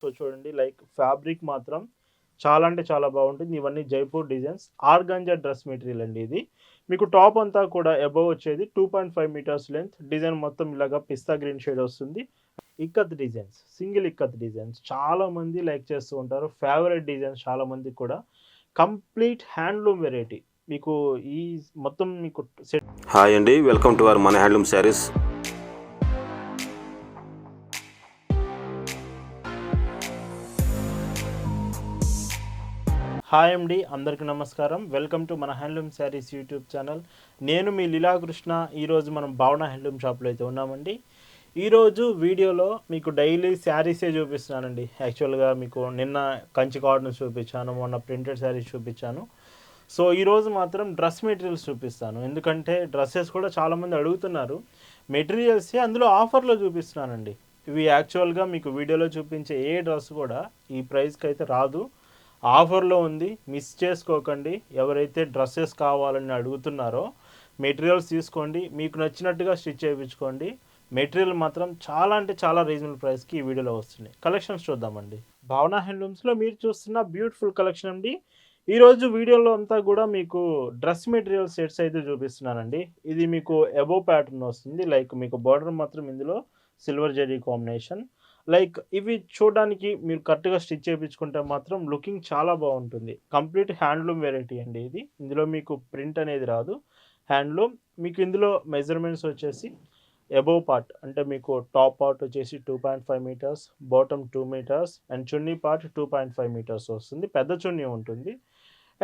So చూడండి like fabric మాత్రం చాలా అంటే చాలా బాగుంటుంది. ఇవన్నీ Jaipur designs. Organza dress material అండి ఇది. మీకు టాప్ అంతా కూడా అబోవ్ వచ్చేది 2.5 మీటర్స్ లెంత్. డిజైన్ మొత్తం ఇలాగా పిస్తా గ్రీన్ షేడ్ వస్తుంది. Ikat designs, single ikat designs చాలా మంది లైక్ చేస్తూ ఉంటారు. ఫేవరెట్ డిజైన్స్ చాలా మందికి కూడా. Complete handloom variety. మీకు ఈ మొత్తం మీకు సెట్. హాయ్ అండి, వెల్కమ్ టు అవర్ మన హ్యాండ్లూమ్ శారీస్. హాయ్ అండి, అందరికీ నమస్కారం. వెల్కమ్ టు మన హ్యాండ్లూమ్ శారీస్ యూట్యూబ్ ఛానల్. నేను మీ లీలాకృష్ణ. ఈరోజు మనం భావన హ్యాండ్లూమ్ షాప్లో అయితే ఉన్నామండి. ఈరోజు వీడియోలో మీకు డైలీ శారీసే చూపిస్తున్నానండి. యాక్చువల్గా మీకు నిన్న కంచి కాటన్ చూపించాను, మొన్న ప్రింటెడ్ శారీస్ చూపించాను. సో ఈరోజు మాత్రం డ్రెస్ మెటీరియల్స్ చూపిస్తాను. ఎందుకంటే డ్రెస్సెస్ కూడా చాలామంది అడుగుతున్నారు. మెటీరియల్సే అందులో ఆఫర్లో చూపిస్తున్నానండి. ఇవి యాక్చువల్గా మీకు వీడియోలో చూపించే ఏ డ్రెస్ కూడా ఈ ప్రైస్కి అయితే రాదు. ఆఫర్లో ఉంది, మిస్ చేసుకోకండి. ఎవరైతే డ్రెస్సెస్ కావాలని అడుగుతున్నారో మెటీరియల్స్ తీసుకోండి, మీకు నచ్చినట్టుగా స్టిచ్ చేయించుకోండి. మెటీరియల్ మాత్రం చాలా అంటే చాలా రీజనబుల్ ప్రైస్కి ఈ వీడియోలో వస్తున్నాయి. కలెక్షన్స్ చూద్దామండి. భావన హ్యాండ్లూమ్స్లో మీరు చూస్తున్న బ్యూటిఫుల్ కలెక్షన్ అండి. ఈరోజు వీడియోలో అంతా కూడా మీకు డ్రెస్ మెటీరియల్ సెట్స్ అయితే చూపిస్తున్నానండి. ఇది మీకు అబోవ్ ప్యాటర్న్ వస్తుంది. లైక్ మీకు బార్డర్ మాత్రం ఇందులో సిల్వర్ జరీ కాంబినేషన్. లైక్ ఇవి చూడడానికి మీరు కరెక్ట్గా స్టిచ్ చేయించుకుంటే మాత్రం లుకింగ్ చాలా బాగుంటుంది. కంప్లీట్ హ్యాండ్లూమ్ వెరైటీ అండి ఇది. ఇందులో మీకు ప్రింట్ అనేది రాదు, హ్యాండ్లూమ్. మీకు ఇందులో మెజర్మెంట్స్ వచ్చేసి అబోవ్ పార్ట్ అంటే మీకు టాప్ పార్ట్ వచ్చేసి 2.5 metres, bottom 2 metres and chunni part 2.5 metres వస్తుంది. పెద్ద చున్నీ ఉంటుంది.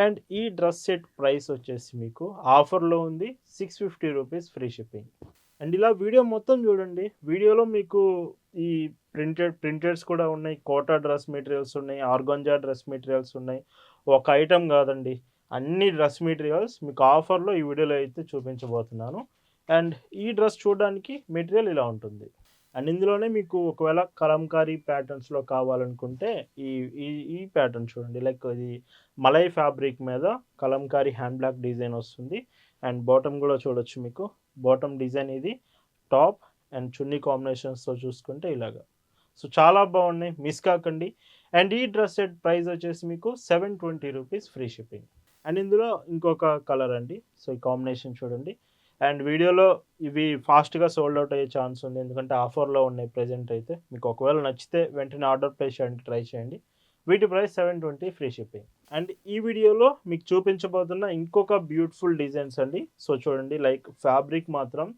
అండ్ ఈ డ్రెస్ సెట్ ప్రైస్ వచ్చేసి మీకు ఆఫర్లో ఉంది 650 రూపీస్ ఫ్రీ షిప్పింగ్. అండ్ ఇలా వీడియో మొత్తం చూడండి. వీడియోలో మీకు ఈ ప్రింటెడ్స్ కూడా ఉన్నాయి, కోటా డ్రెస్ మెటీరియల్స్ ఉన్నాయి, ఆర్గాంజా డ్రెస్ మెటీరియల్స్ ఉన్నాయి. ఒక ఐటమ్ కాదండి, అన్ని డ్రెస్ మెటీరియల్స్ మీకు ఆఫర్లో ఈ వీడియోలో అయితే చూపించబోతున్నాను. అండ్ ఈ డ్రెస్ చూడడానికి మెటీరియల్ ఇలా ఉంటుంది. అండ్ ఇందులోనే మీకు ఒకవేళ కలంకారీ ప్యాటర్న్స్లో కావాలనుకుంటే ఈ ఈ ఈ ప్యాటర్న్ చూడండి. లైక్ ఇది మలై ఫ్యాబ్రిక్ మీద కలంకారీ హ్యాండ్ బ్లాక్ డిజైన్ వస్తుంది. అండ్ బాటమ్ కూడా చూడొచ్చు మీకు. బాటమ్ డిజైన్ ఇది. టాప్ అండ్ చున్నీ కాంబినేషన్స్తో చూసుకుంటే ఇలాగా. సో చాలా బాగున్నాయి, మిస్ కాకండి. అండ్ ఈ డ్రెస్ సెట్ ప్రైస్ వచ్చేసి మీకు 720 రూపీస్ ఫ్రీ షిప్పింగ్. అండ్ ఇందులో ఇంకొక కలర్ అండి. సో ఈ కాంబినేషన్ చూడండి. అండ్ వీడియోలో ఇవి ఫాస్ట్గా సోల్డ్ అవుట్ అయ్యే ఛాన్స్ ఉంది, ఎందుకంటే ఆఫర్లో ఉన్నాయి ప్రెజెంట్ అయితే. మీకు ఒకవేళ నచ్చితే వెంటనే ఆర్డర్ ప్లేస్ చేయడానికి ట్రై చేయండి. వీటి ప్రైస్ 720 ఫ్రీ షిప్పింగ్. అండ్ ఈ వీడియోలో మీకు చూపించబోతున్న ఇంకొక బ్యూటిఫుల్ డిజైన్స్ అండి. సో చూడండి లైక్ ఫ్యాబ్రిక్ మాత్రం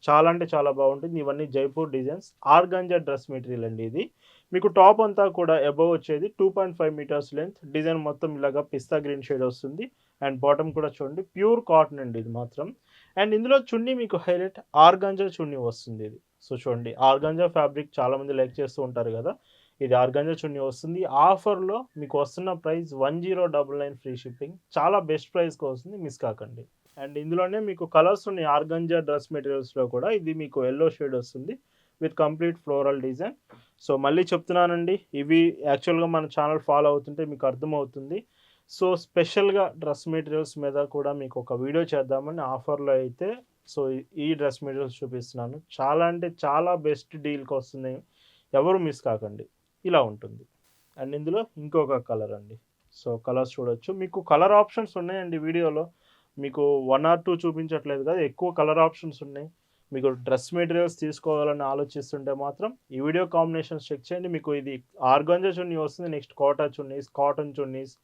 చాలా అంటే చాలా బాగుంటుంది. ఇవన్నీ Jaipur designs. Organza dress material అండి ఇది. మీకు టాప్ అంతా కూడా అబోవ్ వచ్చేది 2.5 మీటర్స్ లెంత్. డిజైన్ మొత్తం ఇలాగా పిస్తా గ్రీన్ షేడ్ వస్తుంది. అండ్ బాటమ్ కూడా చూడండి ప్యూర్ కాటన్ అండి ఇది మాత్రం. అండ్ ఇందులో చున్నీ మీకు హైలైట్ ఆర్గాంజా చున్నీ వస్తుంది ఇది. సో చూడండి ఆర్గాంజా ఫ్యాబ్రిక్ చాలామంది లైక్ చేస్తూ ఉంటారు కదా. ఇది ఆర్గాంజా చున్నీ వస్తుంది. ఆఫర్లో మీకు వస్తున్న ప్రైస్ 1099 ఫ్రీ షిప్పింగ్. చాలా బెస్ట్ ప్రైస్కి వస్తుంది, మిస్ కాకండి. అండ్ ఇందులోనే మీకు కలర్స్ ఉన్నాయి ఆర్గాంజా డ్రెస్ మెటీరియల్స్లో కూడా. ఇది మీకు ఎల్లో షేడ్ వస్తుంది with complete floral design. So మళ్ళీ చెప్తున్నానండి, ఇవి యాక్చువల్గా మన ఛానల్ ఫాలో అవుతుంటే మీకు అర్థమవుతుంది. సో స్పెషల్గా డ్రెస్ మెటీరియల్స్ మీద కూడా మీకు ఒక వీడియో చేద్దామని ఆఫర్లో అయితే సో ఈ డ్రెస్ మెటీరియల్స్ చూపిస్తున్నాను. చాలా అంటే చాలా బెస్ట్ డీల్కి వస్తున్నాయి, ఎవరు మిస్ కాకండి. ఇలా ఉంటుంది. అండ్ ఇందులో ఇంకొక కలర్ అండి. సో కలర్స్ చూడొచ్చు. మీకు కలర్ ఆప్షన్స్ ఉన్నాయండి వీడియోలో. మీకు 1 or 2 చూపించట్లేదు కదా, ఎక్కువ కలర్ ఆప్షన్స్ ఉన్నాయి. మీకు డ్రెస్ మెటీరియల్స్ తీసుకోవాలని ఆలోచిస్తుంటే మాత్రం ఈ వీడియో కాంబినేషన్స్ చెక్ చేయండి. మీకు ఇది ఆర్గాంజా చున్నీ వస్తుంది, నెక్స్ట్ కోటా చున్నీస్, కాటన్ చున్నీస్,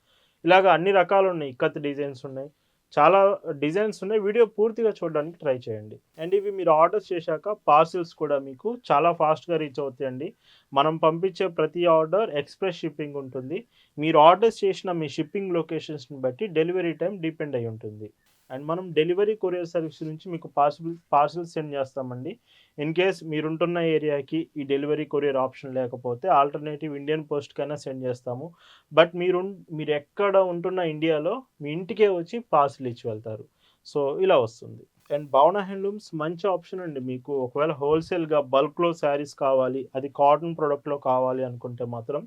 ఇలాగ అన్ని రకాలు ఉన్నాయి. ఇక్కత్ డిజైన్స్ ఉన్నాయి, చాలా డిజైన్స్ ఉన్నాయి. వీడియో పూర్తిగా చూడడానికి ట్రై చేయండి. అండ్ ఇవి మీరు ఆర్డర్స్ చేశాక పార్సిల్స్ కూడా మీకు చాలా ఫాస్ట్గా రీచ్ అవుతాయండి. మనం పంపించే ప్రతి ఆర్డర్ ఎక్స్ప్రెస్ షిప్పింగ్ ఉంటుంది. మీరు ఆర్డర్స్ చేసిన మీ షిప్పింగ్ లొకేషన్స్ని బట్టి డెలివరీ టైం డిపెండ్ అయి ఉంటుంది. అండ్ మనం డెలివరీ కొరియర్ సర్వీస్ నుంచి మీకు పార్సిల్స్ సెండ్ చేస్తామండి. ఇన్ కేస్ మీరుంటున్న ఏరియాకి ఈ డెలివరీ కొరియర్ ఆప్షన్ లేకపోతే ఆల్టర్నేటివ్ ఇండియన్ పోస్ట్కైనా సెండ్ చేస్తాము. బట్ మీరు ఎక్కడ ఉంటున్న ఇండియాలో మీ ఇంటికే వచ్చి పార్సిల్ ఇచ్చి వెళ్తారు. సో ఇలా వస్తుంది. అండ్ భావన హ్యాండ్లూమ్స్ మంచి ఆప్షన్ అండి. మీకు ఒకవేళ హోల్సేల్గా బల్క్లో శారీస్ కావాలి, అది కాటన్ ప్రోడక్ట్లో కావాలి అనుకుంటే మాత్రం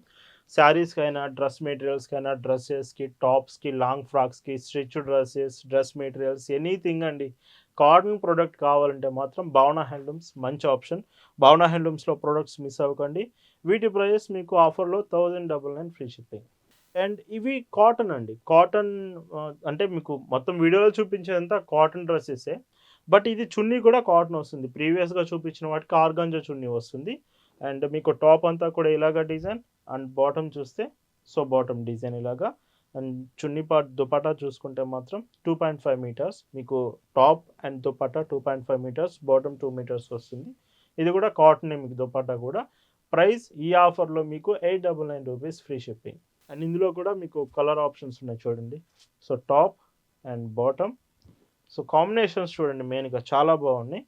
శారీస్కైనా, డ్రెస్ మెటీరియల్స్కైనా, డ్రెస్సెస్కి, టాప్స్కి, లాంగ్ ఫ్రాక్స్కి, stretch dresses, dress materials, anything అండి. కాటన్ ప్రోడక్ట్ కావాలంటే మాత్రం భావన హ్యాండ్లూమ్స్ మంచి ఆప్షన్. భావన హ్యాండ్లూమ్స్లో ప్రోడక్ట్స్ మిస్ అవ్వకండి. వీటి ప్రైజెస్ మీకు ఆఫర్లో 1099 ఫ్రీ షిప్పింగ్. అండ్ ఇవి కాటన్ అండి. కాటన్ అంటే మీకు మొత్తం వీడియోలో చూపించేదంతా కాటన్ డ్రెస్సెసే. బట్ ఇది చున్నీ కూడా కాటన్ వస్తుంది. ప్రీవియస్‌గా చూపించిన వాటికి ఆర్గాంజా చున్నీ వస్తుంది. అండ్ మీకు టాప్ అంతా కూడా ఇలాగ డిజైన్ అండ్ బాటమ్ చూస్తే బాటమ్ డిజైన్ ఇలాగా. అండ్ చున్నీ పార్ట్ దుపట్టా చూసుకుంటే మాత్రం 2.5 మీటర్స్ మీకు top and dupatta 2.5 metres, bottom 2 metres వస్తుంది. ఇది కూడా కాటనే మీకు దుపట్టా కూడా. ప్రైస్ ఈ ఆఫర్లో మీకు 899 రూపీస్ ఫ్రీ షిప్పింగ్. అండ్ ఇందులో కూడా మీకు కలర్ ఆప్షన్స్ ఉన్నాయి చూడండి. Top and bottom. కాంబినేషన్స్ చూడండి మెయిన్‌గా చాలా బాగున్నాయి.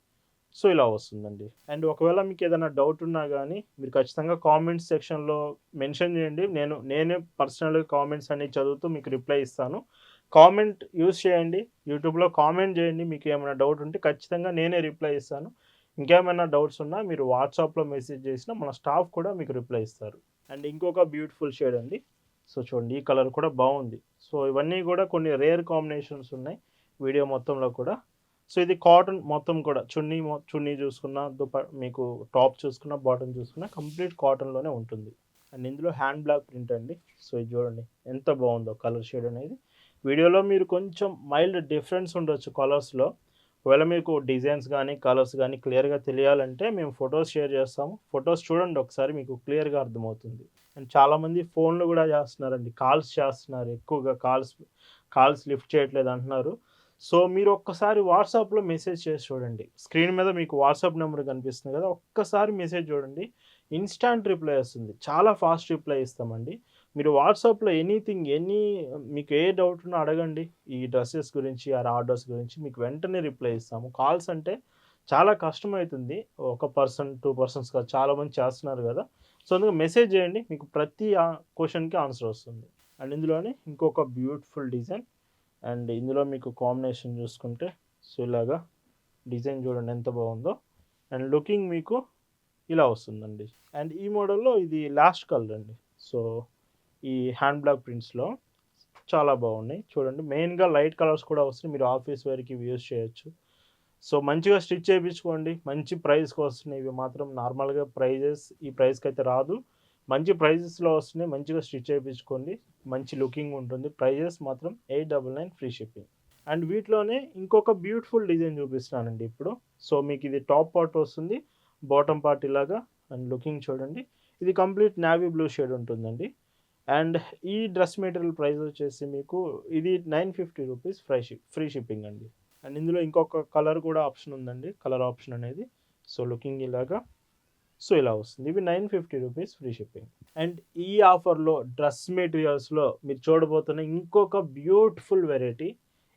ఇలా వస్తుందండి. అండ్ ఒకవేళ మీకు ఏదైనా డౌట్ ఉన్నా గానీ మీరు ఖచ్చితంగా కామెంట్స్ సెక్షన్‌లో మెన్షన్ చేయండి. నేనే పర్సనల్‌గా కామెంట్స్ అన్ని చదువుతూ మీకు రిప్లై ఇస్తాను. కామెంట్ యూజ్ చేయండి. యూట్యూబ్‌లో కామెంట్ చేయండి. మీకు ఏమైనా డౌట్ ఉంటే ఖచ్చితంగా నేనే రిప్లై ఇస్తాను. ఇంకేమైనా డౌట్స్ ఉన్నా మీరు వాట్సాప్‌లో మెసేజ్ చేసినా మన స్టాఫ్ కూడా మీకు రిప్లై ఇస్తారు. అండ్ ఇంకొక బ్యూటిఫుల్ షేడ్ అండి. చూడండి ఈ కలర్ కూడా బాగుంది. ఇవన్నీ కూడా కొన్ని రేర్ కాంబినేషన్స్ ఉన్నాయి వీడియో మొత్తంలో కూడా. ఇది కాటన్ మొత్తం కూడా చున్నీ చూసుకున్నా మీకు టాప్ చూసుకున్నా బాటమ్ చూసుకున్నా కంప్లీట్ కాటన్‌లోనే ఉంటుంది. అండ్ ఇందులో హ్యాండ్ బ్లాక్ ప్రింట్ అండి. ఇది చూడండి ఎంత బాగుందో కలర్ షేడ్ అనేది. వీడియోలో మీరు కొంచెం మైల్డ్ డిఫరెన్స్ ఉండొచ్చు కలర్స్‌లో. ఒకవేళ మీకు డిజైన్స్ కానీ కలర్స్ కానీ క్లియర్‌గా తెలియాలంటే మేము ఫొటోస్ షేర్ చేస్తాము. ఫొటోస్ చూడండి ఒకసారి మీకు క్లియర్‌గా అర్థమవుతుంది. అండ్ చాలామంది ఫోన్లు కూడా చేస్తున్నారండి. కాల్స్ చేస్తున్నారు ఎక్కువగా. కాల్స్ లిఫ్ట్ చేయట్లేదు అంటున్నారు. మీరు ఒక్కసారి వాట్సాప్‌లో మెసేజ్ చేసి చూడండి. స్క్రీన్ మీద మీకు వాట్సాప్ నెంబర్ కనిపిస్తుంది కదా! ఒక్కసారి మెసేజ్ చూడండి. ఇన్‌స్టాంట్ రిప్లై వస్తుంది. చాలా ఫాస్ట్ రిప్లై ఇస్తామండి. మీరు వాట్సాప్‌లో మీకు ఏ డౌట్ ఉన్నా అడగండి. ఈ డ్రెసెస్ గురించి ఆర్ ఆర్డర్స్ గురించి మీకు వెంటనే రిప్లై ఇస్తాము. కాల్స్ అంటే చాలా కష్టమైతుంది. ఒక పర్సన్, 2 పర్సన్స్ కాదు చాలామంది చేస్తున్నారు కదా! అందుకు మెసేజ్ చేయండి. మీకు ప్రతి క్వెషన్‌కి ఆన్సర్ వస్తుంది. అండ్ ఇందులోనే ఇంకొక బ్యూటిఫుల్ డిజైన్. అండ్ ఇందులో మీకు కాంబినేషన్ చూసుకుంటే ఇలాగా డిజైన్ చూడండి ఎంత బాగుందో. అండ్ లుకింగ్ మీకు ఇలా వస్తుందండి. అండ్ ఈ మోడల్‌లో ఇది లాస్ట్ కలర్ అండి. ఈ హ్యాండ్ బ్లాక్ ప్రింట్స్‌లో చాలా బాగున్నాయి. చూడండి మెయిన్‌గా లైట్ కలర్స్ కూడా వస్తున్నాయి. మీరు ఆఫీస్ వేర్‌కి ఇవి యూజ్ చేయొచ్చు. మంచిగా స్టిచ్ చేయించుకోండి. మంచి ప్రైస్‌కి వస్తున్నాయి. ఇవి మాత్రం నార్మల్‌గా ఈ ప్రైస్‌కైతే రాదు. మంచి ప్రైజెస్‌లో వస్తున్నాయి. మంచిగా స్టిచ్ చేయించుకోండి. మంచి లుకింగ్ ఉంటుంది. ప్రైజెస్ మాత్రం 899 ఫ్రీ షిప్పింగ్. అండ్ వీటిలోనే ఇంకొక బ్యూటిఫుల్ డిజైన్ చూపిస్తున్నానండి ఇప్పుడు. మీకు ఇది టాప్ పార్ట్ వస్తుంది. బాటమ్ పార్ట్ ఇలాగా. అండ్ లుకింగ్ చూడండి. ఇది కంప్లీట్ నేవీ బ్లూ షేడ్ ఉంటుందండి. అండ్ ఈ డ్రెస్ మెటీరియల్ ప్రైస్ వచ్చేసి మీకు ఇది 950 రూపీస్ ఫ్రీ షిప్పింగ్ అండి. అండ్ ఇందులో ఇంకొక కలర్ కూడా ఆప్షన్ ఉందండి. కలర్ ఆప్షన్ అనేది. లుకింగ్ ఇలాగా. ఇలా వస్తుంది. ఇవి 950 రూపీస్ ఫ్రీ షిప్పింగ్. అండ్ ఈ ఆఫర్‌లో డ్రెస్ మెటీరియల్స్‌లో మీరు చూడబోతున్న ఇంకొక beautiful variety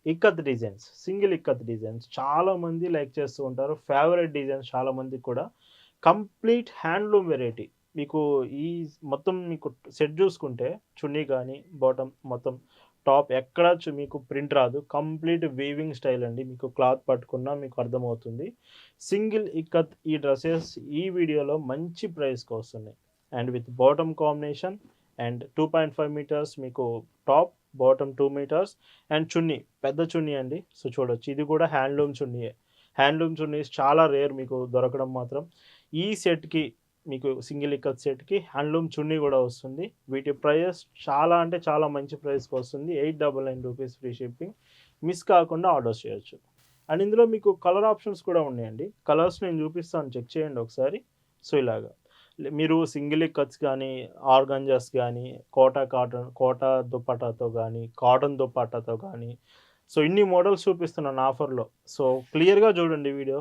ikat designs. Single ikat designs. చాలామంది లైక్ చేస్తూ ఉంటారు. ఫేవరెట్ డిజైన్స్ చాలామందికి కూడా. Complete handloom variety. మీకు ఈ మొత్తం మీకు సెట్ చూసుకుంటే చున్నీ కానీ, బాటమ్ మొత్తం టాప్ ఎక్కడ మీకు ప్రింట్ రాదు. కంప్లీట్ వీవింగ్ స్టైల్ అండి. మీకు క్లాత్ పట్టుకున్నా మీకు అర్థమవుతుంది. సింగిల్ ఇక్కత్ ఈ డ్రెసెస్ ఈ వీడియోలో మంచి ప్రైస్‌కి వస్తున్నాయి. And with bottom combination and 2.5 metres మీకు top, bottom 2 metres and chunni పెద్ద చున్నీ అండి. చూడొచ్చు ఇది కూడా హ్యాండ్లూమ్ చున్నీయే. హ్యాండ్లూమ్ చున్నీస్ చాలా రేర్ మీకు దొరకడం మాత్రం. ఈ సెట్‌కి మీకు సింగిల్ ఇక్కత్ సెట్‌కి హ్యాండ్లూమ్ చున్నీ కూడా వస్తుంది. వీటి ప్రైజెస్ చాలా అంటే చాలా మంచి ప్రైస్‌కి వస్తుంది. 899 రూపీస్ ఫ్రీ షిప్పింగ్. మిస్ కాకుండా ఆర్డర్ చేయొచ్చు. అండ్ ఇందులో మీకు కలర్ ఆప్షన్స్ కూడా ఉన్నాయండి. కలర్స్ నేను చూపిస్తాను చెక్ చేయండి ఒకసారి. ఇలాగా మీరు సింగిల్ ఇక్కత్స్ కానీ, ఆర్గాంజాస్ కానీ, కోటా దుపట్టాతో కానీ, కాటన్ దుపట్టాతో కానీ ఇన్ని మోడల్స్ చూపిస్తున్నాను ఆఫర్‌లో. క్లియర్‌గా చూడండి వీడియో.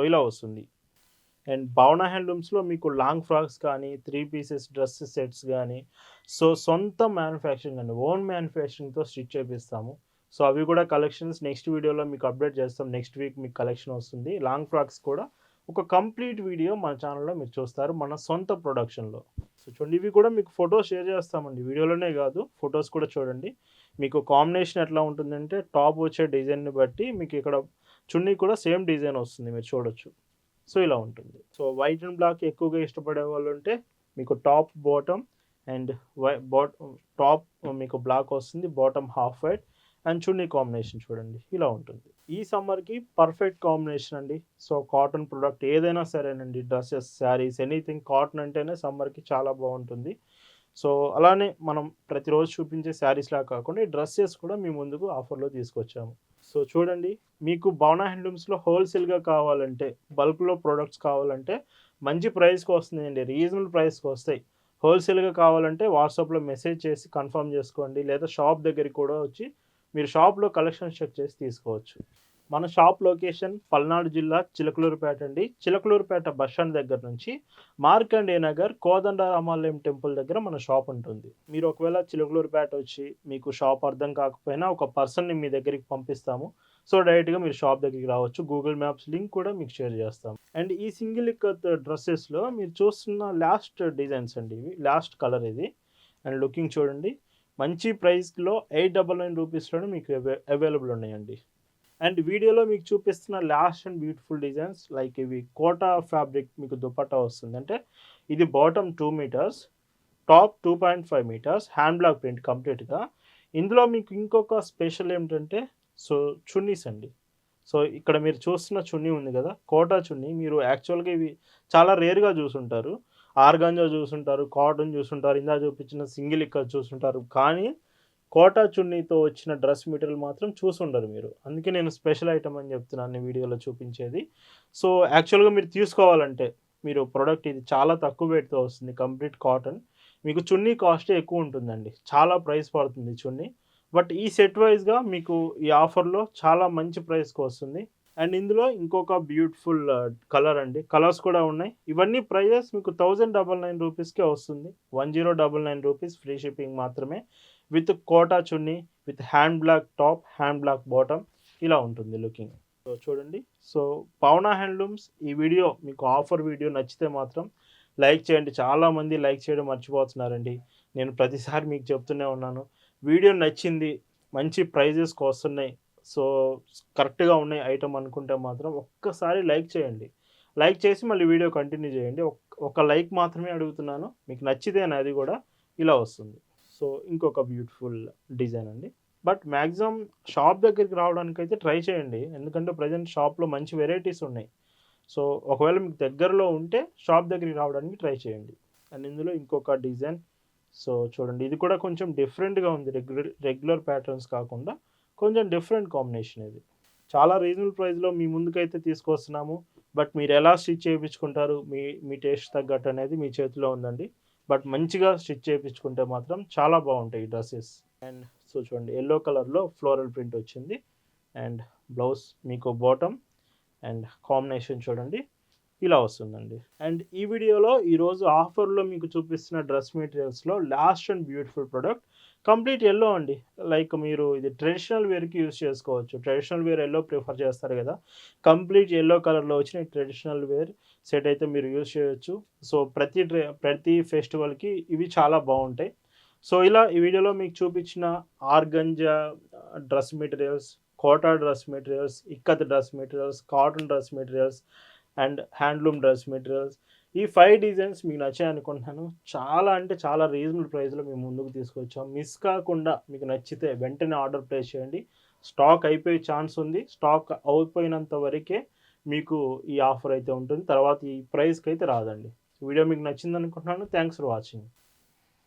ఇలా వస్తుంది. అండ్ భావన హ్యాండ్లూమ్స్‌లో మీకు లాంగ్ ఫ్రాక్స్ కానీ, 3 పీసెస్ డ్రెస్ సెట్స్ కానీ సొంత మ్యానుఫ్యాక్చరింగ్ అండి. ఓన్ మ్యానుఫ్యాక్చరింగ్‌తో స్టిచ్ చేపిస్తాము. అవి కూడా కలెక్షన్స్ నెక్స్ట్ వీడియోలో మీకు అప్డేట్ చేస్తాం. నెక్స్ట్ వీక్ మీకు కలెక్షన్ వస్తుంది. లాంగ్ ఫ్రాక్స్ కూడా ఒక కంప్లీట్ వీడియో మన ఛానల్‌లో మీరు చూస్తారు మన సొంత ప్రొడక్షన్‌లో. చూడండి ఇవి కూడా మీకు ఫోటోస్ షేర్ చేస్తామండి. వీడియోలోనే కాదు ఫోటోస్ కూడా చూడండి. మీకు కాంబినేషన్ ఎట్లా ఉంటుందంటే టాప్ వచ్చే డిజైన్‌ని బట్టి మీకు ఇక్కడ చున్నీ కూడా సేమ్ డిజైన్ వస్తుంది మీరు చూడొచ్చు. ఇలా ఉంటుంది. వైట్ అండ్ బ్లాక్ ఎక్కువగా ఇష్టపడే వాళ్ళు ఉంటే మీకు టాప్, బాటమ్ అండ్ టాప్ మీకు బ్లాక్ వస్తుంది. Bottom half white and chunni combination చూడండి ఇలా ఉంటుంది. ఈ సమ్మర్కి పర్ఫెక్ట్ కాంబినేషన్ అండి. సో కాటన్ ప్రొడక్ట్ ఏదైనా సరేనండి, డ్రెస్సెస్, శారీస్, ఎనీథింగ్ కాటన్ అంటేనే సమ్మర్కి చాలా బాగుంటుంది. సో అలానే మనం ప్రతిరోజు చూపించే శారీస్లా కాకుండా ఈ డ్రెస్సెస్ కూడా మీ ముందుకు ఆఫర్లో తీసుకొచ్చాము. సో చూడండి, మీకు భవన హ్యాండ్లూమ్స్లో హోల్సేల్గా కావాలంటే, బల్క్లో ప్రొడక్ట్స్ కావాలంటే మంచి ప్రైస్కి వస్తుందండి, రీజనబుల్ ప్రైస్కి వస్తాయి. హోల్సేల్గా కావాలంటే వాట్సాప్లో మెసేజ్ చేసి కన్ఫర్మ్ చేసుకోండి, లేదా షాప్ దగ్గరికి కూడా వచ్చి మీరు షాప్లో కలెక్షన్స్ చెక్ చేసి తీసుకోవచ్చు. మన షాప్ లొకేషన్ పల్నాడు జిల్లా చిలకలూరుపేట అండి. చిలకలూరుపేట బస్ స్టాండ్ దగ్గర నుంచి మార్కండేయ నగర్ కోదండరామాలయం టెంపుల్ దగ్గర మన షాప్ ఉంటుంది. మీరు ఒకవేళ చిలకలూరుపేట వచ్చి మీకు షాప్ అర్థం కాకపోయినా ఒక పర్సన్ని మీ దగ్గరికి పంపిస్తాము. సో డైరెక్ట్గా మీరు షాప్ దగ్గరికి రావచ్చు. గూగుల్ మ్యాప్స్ లింక్ కూడా మీకు షేర్ చేస్తాం. అండ్ ఈ సింగిల్ ఇక్కత్ డ్రెస్సెస్లో మీరు చూస్తున్న లాస్ట్ డిజైన్స్ అండి, ఇవి లాస్ట్ కలర్ ఇది. అండ్ లుకింగ్ చూడండి, మంచి ప్రైస్లో 899 రూపీస్లోనే మీకు అవైలబుల్ ఉన్నాయండి. అండ్ వీడియోలో మీకు చూపిస్తున్న last and beautiful designs like ఇవి కోటా ఫ్యాబ్రిక్ మీకు దుపట్టా వస్తుంది. అంటే ఇది bottom 2 metres, top 2.5 metres, hand block print కంప్లీట్గా. ఇందులో మీకు ఇంకొక స్పెషల్ ఏమిటంటే సో చున్నీస్ అండి. సో ఇక్కడ మీరు చూస్తున్న చున్నీ ఉంది కదా, కోటా చున్నీ, మీరు యాక్చువల్గా ఇవి చాలా రేర్గా చూసుంటారు. ఆర్గాంజా చూసుంటారు, కాటన్ చూసుంటారు, ఇందా చూపించిన సింగిల్ ఇక్కడ చూసుంటారు. కానీ కోటా చున్నీతో వచ్చిన డ్రెస్ మెటీరియల్ మాత్రం చూసుండరు మీరు. అందుకే నేను స్పెషల్ ఐటమ్ అని చెప్తున్నాను వీడియోలో చూపించేది. సో యాక్చువల్గా మీరు తీసుకోవాలంటే మీరు ప్రోడక్ట్ ఇది చాలా తక్కువ రేట్తో వస్తుంది, కంప్లీట్ కాటన్. మీకు చున్నీ కాస్టే ఎక్కువ ఉంటుందండి, చాలా ప్రైస్ పడుతుంది చున్నీ. బట్ ఈ సెట్ వైజ్గా మీకు ఈ ఆఫర్లో చాలా మంచి ప్రైస్కి వస్తుంది. అండ్ ఇందులో ఇంకొక బ్యూటిఫుల్ కలర్ అండి, కలర్స్ కూడా ఉన్నాయి. ఇవన్నీ ప్రైజెస్ మీకు 1099 రూపీస్కే వస్తుంది. 1099 రూపీస్ ఫ్రీ షిప్పింగ్ మాత్రమే, with Kota chunni, with hand block top, hand block bottom, ఇలా ఉంటుంది లుకింగ్. సో చూడండి, సో పవన హ్యాండ్లూమ్స్ ఈ వీడియో మీకు ఆఫర్ వీడియో నచ్చితే మాత్రం లైక్ చేయండి. చాలామంది లైక్ చేయడం మర్చిపోతున్నారండి. నేను ప్రతిసారి మీకు చెప్తూనే ఉన్నాను, వీడియో నచ్చింది, మంచి ప్రైజెస్కి వస్తున్నాయి, సో కరెక్ట్గా ఉన్నాయి ఐటమ్ అనుకుంటే మాత్రం ఒక్కసారి లైక్ చేయండి. లైక్ చేసి మళ్ళీ వీడియో కంటిన్యూ చేయండి. ఒక లైక్ మాత్రమే అడుగుతున్నాను, మీకు నచ్చితేనే అది కూడా ఇలా వస్తుంది. సో ఇంకొక బ్యూటిఫుల్ డిజైన్ అండి. బట్ మ్యాక్సిమం షాప్ దగ్గరికి రావడానికి అయితే ట్రై చేయండి, ఎందుకంటే ప్రజెంట్ షాప్లో మంచి వెరైటీస్ ఉన్నాయి. సో ఒకవేళ మీకు దగ్గరలో ఉంటే షాప్ దగ్గరికి రావడానికి ట్రై చేయండి. అండ్ ఇందులో ఇంకొక డిజైన్, సో చూడండి, ఇది కూడా కొంచెం డిఫరెంట్గా ఉంది, రెగ్యులర్ ప్యాటర్న్స్ కాకుండా కొంచెం డిఫరెంట్ కాంబినేషన్ ఇది. చాలా రీజనబుల్ ప్రైస్లో మీ ముందుకైతే తీసుకొస్తున్నాము. బట్ మీరు ఎలా స్టిచ్ చేయించుకుంటారు, మీ టేస్ట్ తగ్గట్టు అనేది మీ చేతిలో ఉందండి. బట్ మంచిగా స్టిచ్ చేయించుకుంటే మాత్రం చాలా బాగుంటాయి ఈ డ్రెస్సెస్. అండ్ సో చూడండి, ఎల్లో కలర్లో ఫ్లోరల్ ప్రింట్ వచ్చింది. అండ్ బ్లౌజ్ మీకు బాటమ్ అండ్ కాంబినేషన్ చూడండి ఇలా వస్తుందండి. అండ్ ఈ వీడియోలో ఈరోజు ఆఫర్లో మీకు చూపిస్తున్న డ్రెస్ మెటీరియల్స్లో last and beautiful product complete yellow అండి. లైక్ మీరు ఇది ట్రెడిషనల్ వేర్కి యూస్ చేసుకోవచ్చు. ట్రెడిషనల్ వేర్ ఎల్లో ప్రిఫర్ చేస్తారు కదా, కంప్లీట్ ఎల్లో కలర్లో వచ్చిన ట్రెడిషనల్ వేర్ సెట్ అయితే మీరు యూస్ చేయొచ్చు. సో ప్రతి ఫెస్టివల్కి ఇవి చాలా బాగుంటాయి. సో ఇలా ఈ వీడియోలో మీకు చూపించిన organza dress materials, Kota dress materials, ikat dress materials, cotton dress materials and handloom dress materials, ఈ 5 డిజైన్స్ మీకు నచ్చాయి అనుకుంటున్నాను. చాలా అంటే చాలా రీజనబుల్ ప్రైస్లో మేము ముందుకు తీసుకొచ్చాం. మిస్ కాకుండా మీకు నచ్చితే వెంటనే ఆర్డర్ ప్లేస్ చేయండి. స్టాక్ అయిపోయే ఛాన్స్ ఉంది. స్టాక్ అయిపోయినంత వరకే మీకు ఈ ఆఫర్ అయితే ఉంటుంది, తర్వాత ఈ ప్రైస్కి అయితే రాదండి. వీడియో మీకు నచ్చింది అనుకుంటున్నాను. Thanks for watching.